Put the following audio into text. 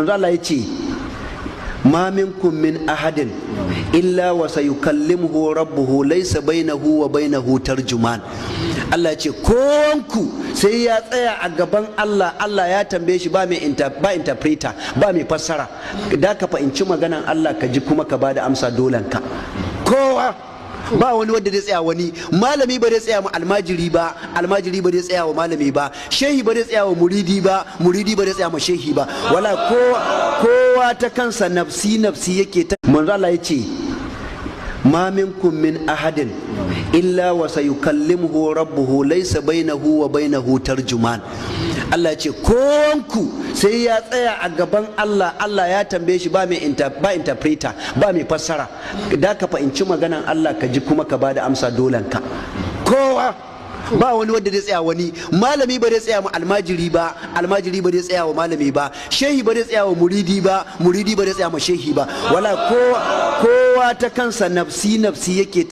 manzo Allah yace ma minkum min ahadin illa wa sayukallimuhu rabbuhu laysa bainahu wa bainahu tarjuman. Allah ce kowanku sai ya tsaya a gaban Allah, Allah ya tambaye shi ba interpreter, ba mai fassara, da ka fahimci maganan Allah ka ji kuma ka bada amsa dolanka. Kowa ba wani wanda zai tsaya wani, malami ba zai tsaya ma almajiri ba, almajiri ba zai tsaya wa malami ba, shehi ba zai tsaya wa muridi ba, muridi ba zai tsaya ma shehi ba, wala kowa ta kansa nafsi nafsi yake ta. Manzo Allah yace ma minkum min ahadin illa wa sayukallimuhu rabbuhu laysa bainahu wa bainahu tarjuman. Allah ce kowanku sai ya tsaya a gaban Allah, Allah ya tambaye shi ba interpreter, ba mai fassara, da ka fahimci maganan Allah ka ji kuma ka bada amsa dolanka. Kowa ba wani wanda zai tsaya wani, malami ba zai tsaya ma almajiri ba, almajiri ba zai tsaya wa malami ba, shehi ba zai tsaya wa muridi ba, muridi ba zai tsaya ma shehi ba, wala kowa ta kansa nafsi nafsi yake.